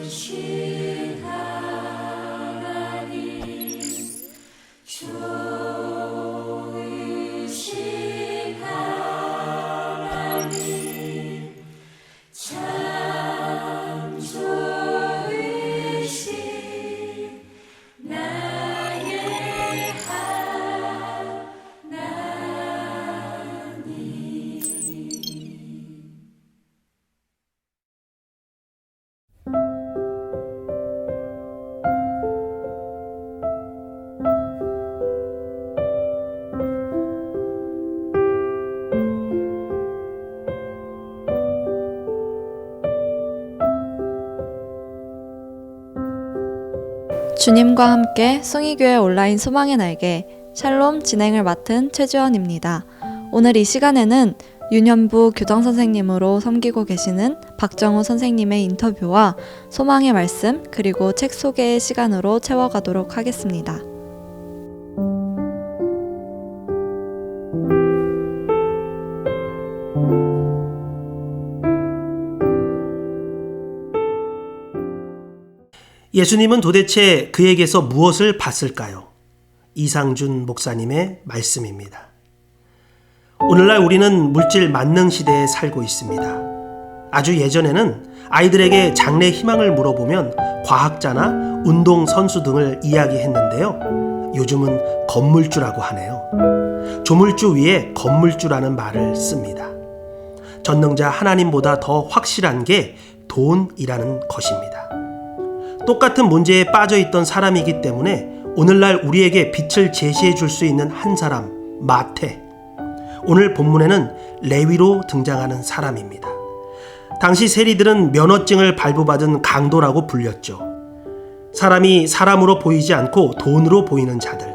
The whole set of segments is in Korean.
좋으신 하나님, 좋으신 하나님, 참 좋으신 나의 하나님. 주님과 함께 숭이교회 온라인 소망의 날개 샬롬 진행을 맡은 최주원입니다. 오늘 이 시간에는 유년부 교장선생님으로 섬기고 계시는 박정우 선생님의 인터뷰와 소망의 말씀 그리고 책 소개의 시간으로 채워가도록 하겠습니다. 예수님은 도대체 그에게서 무엇을 봤을까요? 이상준 목사님의 말씀입니다. 오늘날 우리는 물질 만능 시대에 살고 있습니다. 아주 예전에는 아이들에게 장래 희망을 물어보면 과학자나 운동선수 등을 이야기했는데요. 요즘은 건물주라고 하네요. 조물주 위에 건물주라는 말을 씁니다. 전능자 하나님보다 더 확실한 게 돈이라는 것입니다. 똑같은 문제에 빠져있던 사람이기 때문에 오늘날 우리에게 빛을 제시해 줄 수 있는 한 사람, 마태. 오늘 본문에는 레위로 등장하는 사람입니다. 당시 세리들은 면허증을 발부받은 강도라고 불렸죠. 사람이 사람으로 보이지 않고 돈으로 보이는 자들.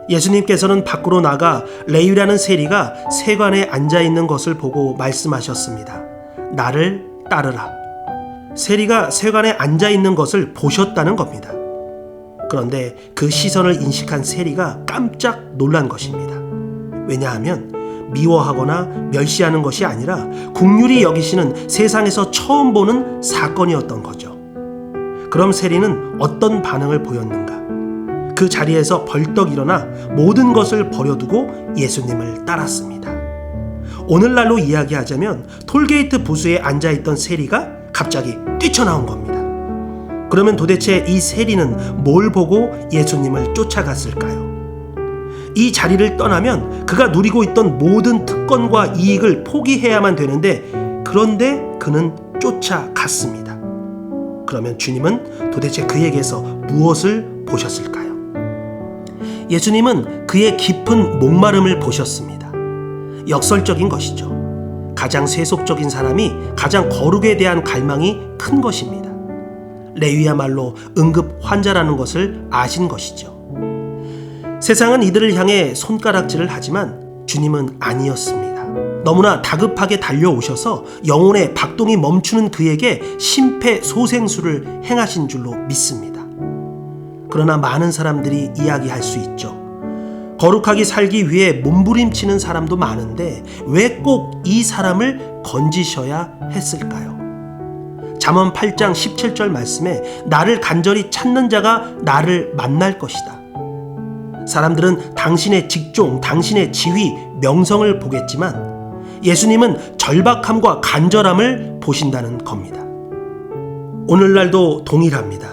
예수님께서는 밖으로 나가 레위라는 세리가 세관에 앉아있는 것을 보고 말씀하셨습니다. 나를 따르라. 세리가 세관에 앉아있는 것을 보셨다는 겁니다. 그런데 그 시선을 인식한 세리가 깜짝 놀란 것입니다. 왜냐하면 미워하거나 멸시하는 것이 아니라 긍휼히 여기시는 세상에서 처음 보는 사건이었던 거죠. 그럼 세리는 어떤 반응을 보였는가? 그 자리에서 벌떡 일어나 모든 것을 버려두고 예수님을 따랐습니다. 오늘날로 이야기하자면 톨게이트 부수에 앉아있던 세리가 갑자기 뛰쳐나온 겁니다. 그러면 도대체 이 세리는 뭘 보고 예수님을 쫓아갔을까요? 이 자리를 떠나면 그가 누리고 있던 모든 특권과 이익을 포기해야만 되는데 그런데 그는 쫓아갔습니다. 그러면 주님은 도대체 그에게서 무엇을 보셨을까요? 예수님은 그의 깊은 목마름을 보셨습니다. 역설적인 것이죠. 가장 세속적인 사람이 가장 거룩에 대한 갈망이 큰 것입니다. 레위야말로 응급 환자라는 것을 아신 것이죠. 세상은 이들을 향해 손가락질을 하지만 주님은 아니었습니다. 너무나 다급하게 달려오셔서 영혼의 박동이 멈추는 그에게 심폐소생술을 행하신 줄로 믿습니다. 그러나 많은 사람들이 이야기할 수 있죠. 거룩하게 살기 위해 몸부림치는 사람도 많은데 왜 꼭 이 사람을 건지셔야 했을까요? 잠언 8장 17절 말씀에 나를 간절히 찾는 자가 나를 만날 것이다. 사람들은 당신의 직종, 당신의 지위, 명성을 보겠지만 예수님은 절박함과 간절함을 보신다는 겁니다. 오늘날도 동일합니다.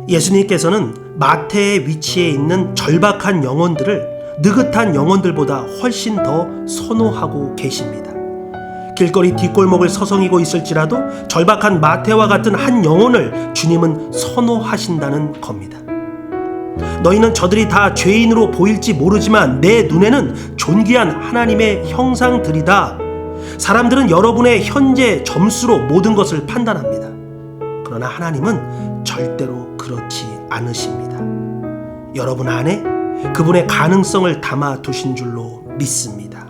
예수님께서는 마태의 위치에 있는 절박한 영혼들을 느긋한 영혼들보다 훨씬 더 선호하고 계십니다. 길거리 뒷골목을 서성이고 있을지라도 절박한 마태와 같은 한 영혼을 주님은 선호하신다는 겁니다. 너희는 저들이 다 죄인으로 보일지 모르지만 내 눈에는 존귀한 하나님의 형상들이다. 사람들은 여러분의 현재 점수로 모든 것을 판단합니다. 그러나 하나님은 절대로 그렇지 않으십니다. 여러분 안에 그분의 가능성을 담아 두신 줄로 믿습니다.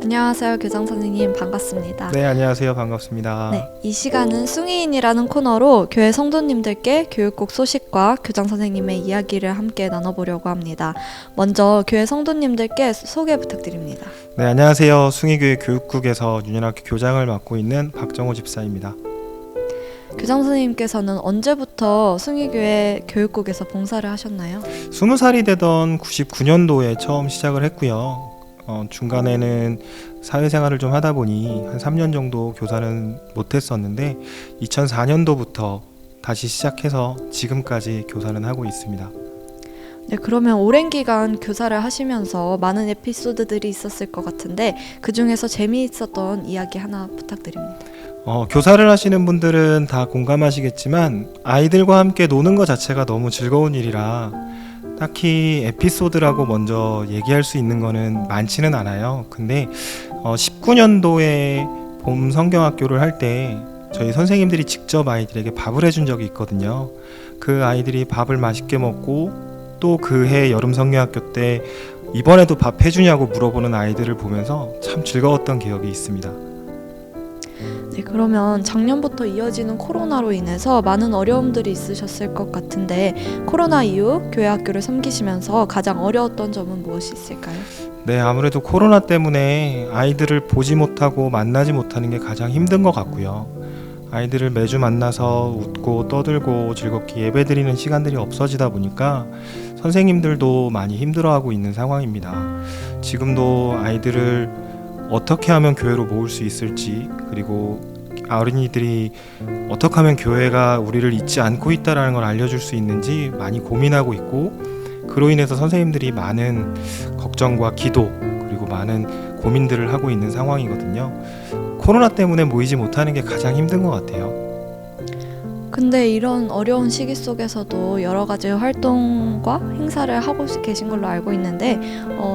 안녕하세요, 교장 선생님. 반갑습니다. 네, 안녕하세요. 반갑습니다. 네, 이 시간은 숭이인이라는 코너로 교회 성도님들께 교육국 소식과 교장 선생님의 이야기를 함께 나눠보려고 합니다. 먼저 교회 성도님들께 소개 부탁드립니다. 네, 안녕하세요. 숭이교회 교육국에서 유년학교 교장을 맡고 있는 박정호 집사입니다. 교장 선생님께서는 언제부터 숭이교회 교육국에서 봉사를 하셨나요? 20살이 되던 99년도에 처음 시작을 했고요. 중간에는 사회생활을 좀 하다 보니 한 3년 정도 교사는 못했었는데 2004년도부터 다시 시작해서 지금까지 교사는 하고 있습니다. 네, 그러면 오랜 기간 교사를 하시면서 많은 에피소드들이 있었을 것 같은데 그 중에서 재미있었던 이야기 하나 부탁드립니다. 교사를 하시는 분들은 다 공감하시겠지만 아이들과 함께 노는 것 자체가 너무 즐거운 일이라 딱히 에피소드라고 먼저 얘기할 수 있는 거는 많지는 않아요. 근데 19년도에 봄 성경학교를 할 때 저희 선생님들이 직접 아이들에게 밥을 해준 적이 있거든요. 그 아이들이 밥을 맛있게 먹고 또 그해 여름 성경학교 때 이번에도 밥 해주냐고 물어보는 아이들을 보면서 참 즐거웠던 기억이 있습니다. 네, 그러면 작년부터 이어지는 코로나로 인해서 많은 어려움들이 있으셨을 것 같은데 코로나 이후 교회 학교를 섬기시면서 가장 어려웠던 점은 무엇이 있을까요? 네, 아무래도 코로나 때문에 아이들을 보지 못하고 만나지 못하는 게 가장 힘든 것 같고요. 아이들을 매주 만나서 웃고 떠들고 즐겁게 예배드리는 시간들이 없어지다 보니까 선생님들도 많이 힘들어하고 있는 상황입니다. 지금도 아이들을 어떻게 하면 교회로 모을 수 있을지, 그리고 어린이들이 어떻게 하면 교회가 우리를 잊지 않고 있다는 걸 알려줄 수 있는지 많이 고민하고 있고, 그로 인해서 선생님들이 많은 걱정과 기도 그리고 많은 고민들을 하고 있는 상황이거든요. 코로나 때문에 모이지 못하는 게 가장 힘든 것 같아요. 근데 이런 어려운 시기 속에서도 여러 가지 활동과 행사를 하고 계신 걸로 알고 있는데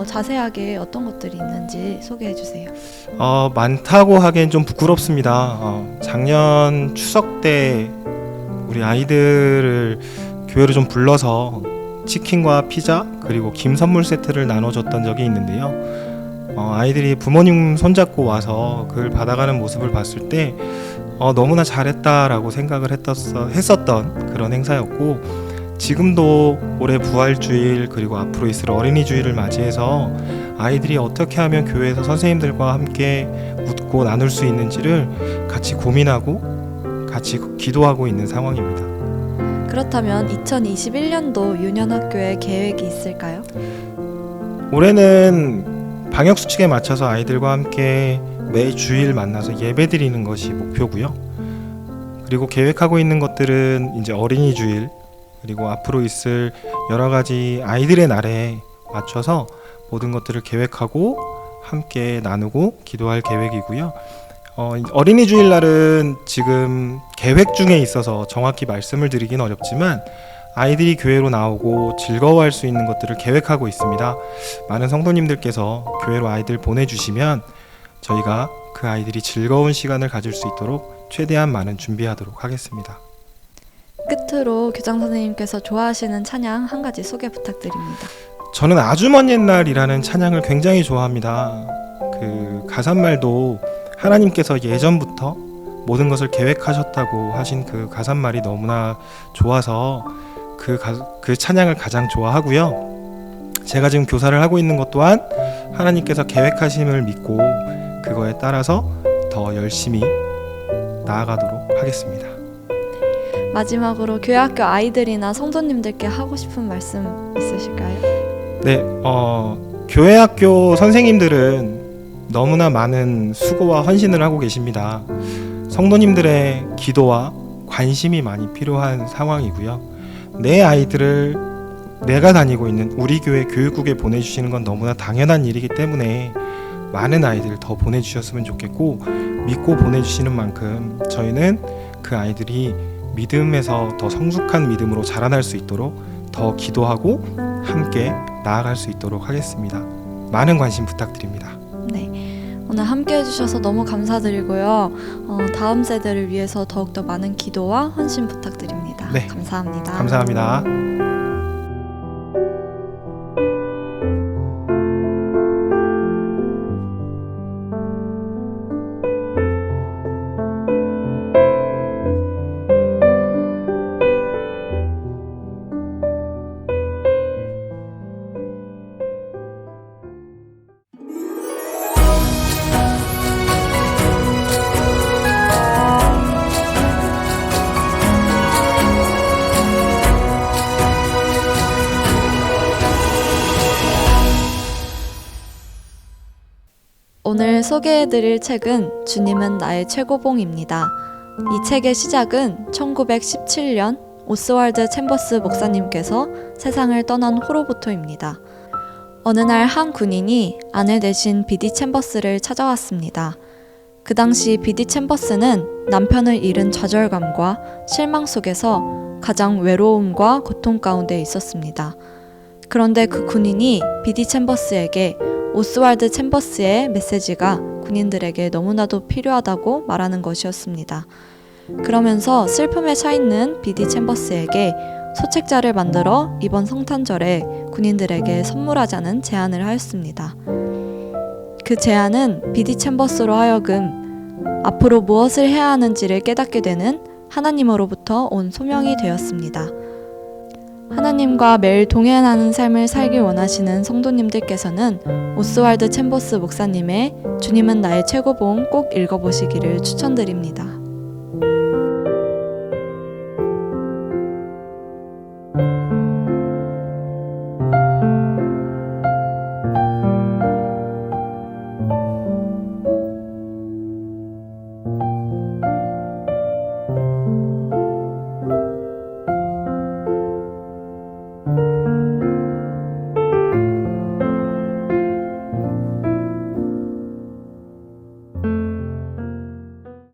자세하게 어떤 것들이 있는지 소개해 주세요. 많다고 하기엔 좀 부끄럽습니다. 작년 추석 때 우리 아이들을 교회로 좀 불러서 치킨과 피자 그리고 김 선물 세트를 나눠줬던 적이 있는데요. 아이들이 부모님 손잡고 와서 그걸 받아가는 모습을 봤을 때 너무나 잘했다라고 생각을 했었던 그런 행사였고, 지금도 올해 부활주일 그리고 앞으로 있을 어린이주일을 맞이해서 아이들이 어떻게 하면 교회에서 선생님들과 함께 웃고 나눌 수 있는지를 같이 고민하고 같이 기도하고 있는 상황입니다. 그렇다면 2021년도 유년학교에 계획이 있을까요? 올해는 방역수칙에 맞춰서 아이들과 함께 매 주일 만나서 예배드리는 것이 목표고요. 그리고 계획하고 있는 것들은 이제 어린이주일 그리고 앞으로 있을 여러 가지 아이들의 날에 맞춰서 모든 것들을 계획하고 함께 나누고 기도할 계획이고요. 어린이주일 날은 지금 계획 중에 있어서 정확히 말씀을 드리긴 어렵지만 아이들이 교회로 나오고 즐거워할 수 있는 것들을 계획하고 있습니다. 많은 성도님들께서 교회로 아이들 보내주시면 저희가 그 아이들이 즐거운 시간을 가질 수 있도록 최대한 많은 준비하도록 하겠습니다. 끝으로 교장 선생님께서 좋아하시는 찬양 한 가지 소개 부탁드립니다. 저는 아주 먼 옛날이라는 찬양을 굉장히 좋아합니다. 그 가사말도 하나님께서 예전부터 모든 것을 계획하셨다고 하신 그 가사말이 너무나 좋아서 그 찬양을 가장 좋아하고요. 제가 지금 교사를 하고 있는 것 또한 하나님께서 계획하심을 믿고 그거에 따라서 더 열심히 나아가도록 하겠습니다. 마지막으로 교회 학교 아이들이나 성도님들께 하고 싶은 말씀 있으실까요? 네, 교회 학교 선생님들은 너무나 많은 수고와 헌신을 하고 계십니다. 성도님들의 기도와 관심이 많이 필요한 상황이고요. 내 아이들을 내가 다니고 있는 우리 교회 교육국에 보내주시는 건 너무나 당연한 일이기 때문에 많은 아이들 더 보내주셨으면 좋겠고, 믿고 보내주시는 만큼 저희는 그 아이들이 믿음에서 더 성숙한 믿음으로 자라날 수 있도록 더 기도하고 함께 나아갈 수 있도록 하겠습니다. 많은 관심 부탁드립니다. 네, 오늘 함께 해주셔서 너무 감사드리고요. 다음 세대를 위해서 더욱더 많은 기도와 헌신 부탁드립니다. 네, 감사합니다. 감사합니다. 오늘 소개해드릴 책은 주님은 나의 최고봉입니다. 이 책의 시작은 1917년 오스왈드 챔버스 목사님께서 세상을 떠난 후로부터입니다. 어느 날 한 군인이 아내 대신 비디 챔버스를 찾아왔습니다. 그 당시 비디 챔버스는 남편을 잃은 좌절감과 실망 속에서 가장 외로움과 고통 가운데 있었습니다. 그런데 그 군인이 비디 챔버스에게 오스왈드 챔버스의 메시지가 군인들에게 너무나도 필요하다고 말하는 것이었습니다. 그러면서 슬픔에 차 있는 비디 챔버스에게 소책자를 만들어 이번 성탄절에 군인들에게 선물하자는 제안을 하였습니다. 그 제안은 비디 챔버스로 하여금 앞으로 무엇을 해야 하는지를 깨닫게 되는 하나님으로부터 온 소명이 되었습니다. 하나님과 매일 동행하는 삶을 살기 원하시는 성도님들께서는 오스왈드 챔버스 목사님의 주님은 나의 최고봉 꼭 읽어보시기를 추천드립니다.